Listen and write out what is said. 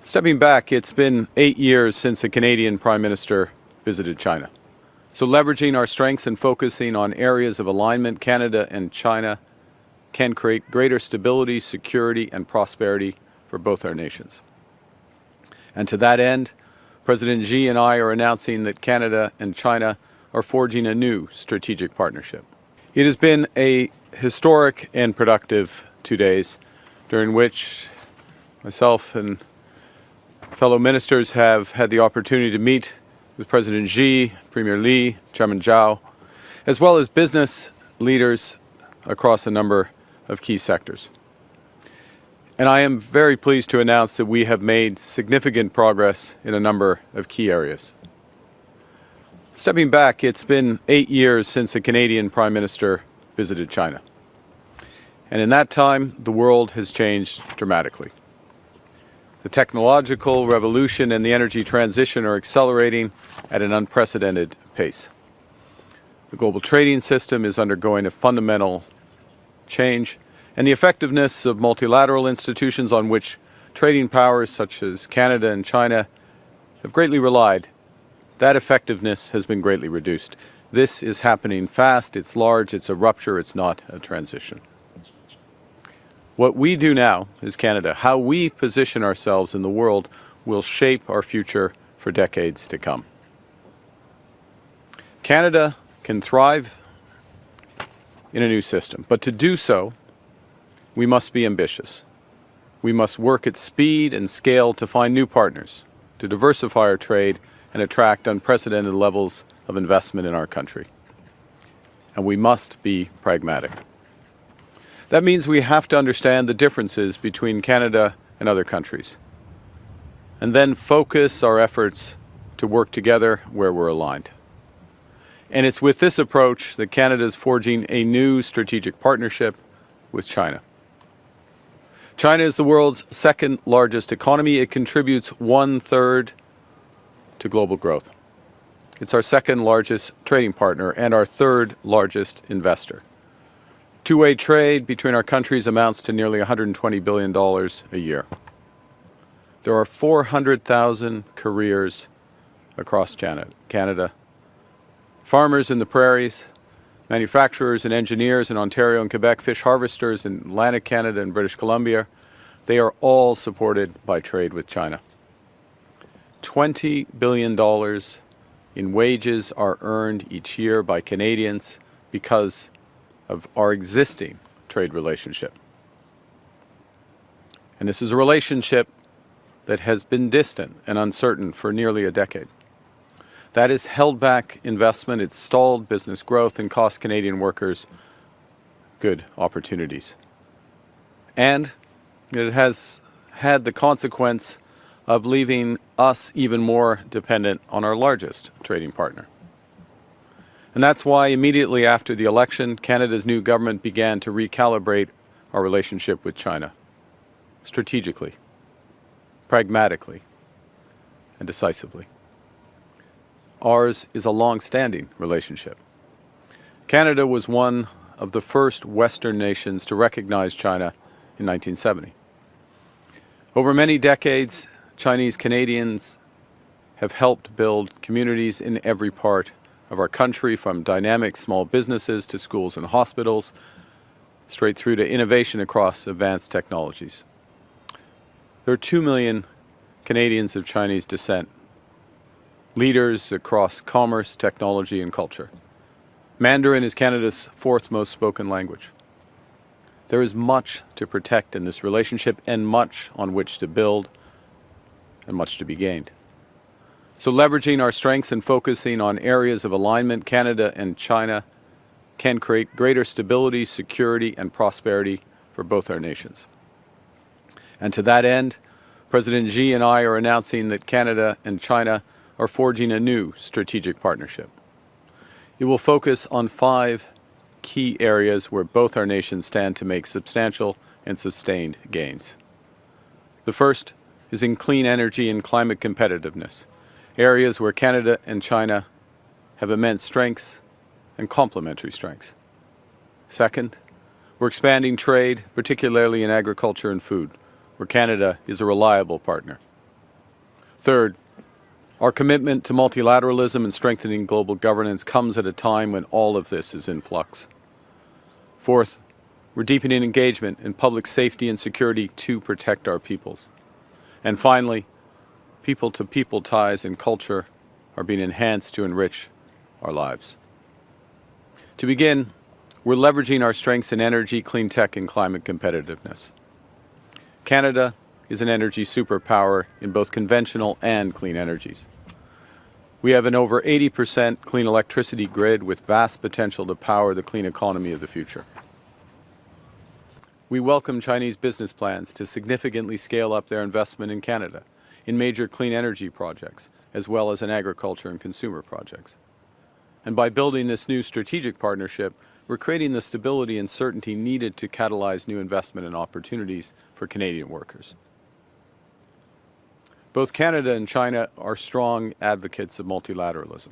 Stepping back, it's been 8 years since a Canadian Prime Minister visited China. So leveraging our strengths and focusing on areas of alignment, Canada and China can create greater stability, security, and prosperity for both our nations. And to that end, President Xi and I are announcing that Canada and China are forging a new strategic partnership. It has been a historic and productive 2 days during which myself and fellow ministers have had the opportunity to meet with President Xi, Premier Li, Chairman Zhao, as well as business leaders across a number of key sectors. And I am very pleased to announce that we have made significant progress in a number of key areas. Stepping back, it's been 8 years since a Canadian Prime Minister visited China. And in that time, the world has changed dramatically. The technological revolution and the energy transition are accelerating at an unprecedented pace. The global trading system is undergoing a fundamental change, and the effectiveness of multilateral institutions on which trading powers such as Canada and China have greatly relied, that effectiveness has been greatly reduced. This is happening fast, it's large, it's a rupture, it's not a transition. What we do now as Canada, how we position ourselves in the world, will shape our future for decades to come. Canada can thrive in a new system, but to do so, we must be ambitious. We must work at speed and scale to find new partners, to diversify our trade and attract unprecedented levels of investment in our country. And we must be pragmatic. That means we have to understand the differences between Canada and other countries, and then focus our efforts to work together where we're aligned. And it's with this approach that Canada is forging a new strategic partnership with China. China is the world's second largest economy. It contributes 1/3 to global growth. It's our second largest trading partner and our third largest investor. Two-way trade between our countries amounts to nearly $120 billion a year. There are 400,000 careers across Canada. Farmers in the prairies, manufacturers and engineers in Ontario and Quebec, fish harvesters in Atlantic Canada and British Columbia, they are all supported by trade with China. $20 billion in wages are earned each year by Canadians because of our existing trade relationship. And this is a relationship that has been distant and uncertain for nearly a decade. That has held back investment, it's stalled business growth, and cost Canadian workers good opportunities. And it has had the consequence of leaving us even more dependent on our largest trading partner. And that's why immediately after the election, Canada's new government began to recalibrate our relationship with China, strategically, pragmatically, and decisively. Ours is a long-standing relationship. Canada was one of the first Western nations to recognize China in 1970. Over many decades, Chinese Canadians have helped build communities in every part of our country, from dynamic small businesses to schools and hospitals, straight through to innovation across advanced technologies. There are 2 million Canadians of Chinese descent, leaders across commerce, technology, and culture. Mandarin is Canada's fourth most spoken language. There is much to protect in this relationship and much on which to build and much to be gained. So leveraging our strengths and focusing on areas of alignment, Canada and China can create greater stability, security, and prosperity for both our nations. And to that end, President Xi and I are announcing that Canada and China are forging a new strategic partnership. It will focus on 5 key areas where both our nations stand to make substantial and sustained gains. The first is in clean energy and climate competitiveness, areas where Canada and China have immense strengths and complementary strengths. Second, we're expanding trade, particularly in agriculture and food, where Canada is a reliable partner. Third, our commitment to multilateralism and strengthening global governance comes at a time when all of this is in flux. Fourth, we're deepening engagement in public safety and security to protect our peoples. And finally, people-to-people ties and culture are being enhanced to enrich our lives. To begin, we're leveraging our strengths in energy, clean tech, and climate competitiveness. Canada is an energy superpower in both conventional and clean energies. We have an over 80% clean electricity grid with vast potential to power the clean economy of the future. We welcome Chinese business plans to significantly scale up their investment in Canada, in major clean energy projects, as well as in agriculture and consumer projects. And by building this new strategic partnership, we're creating the stability and certainty needed to catalyze new investment and opportunities for Canadian workers. Both Canada and China are strong advocates of multilateralism.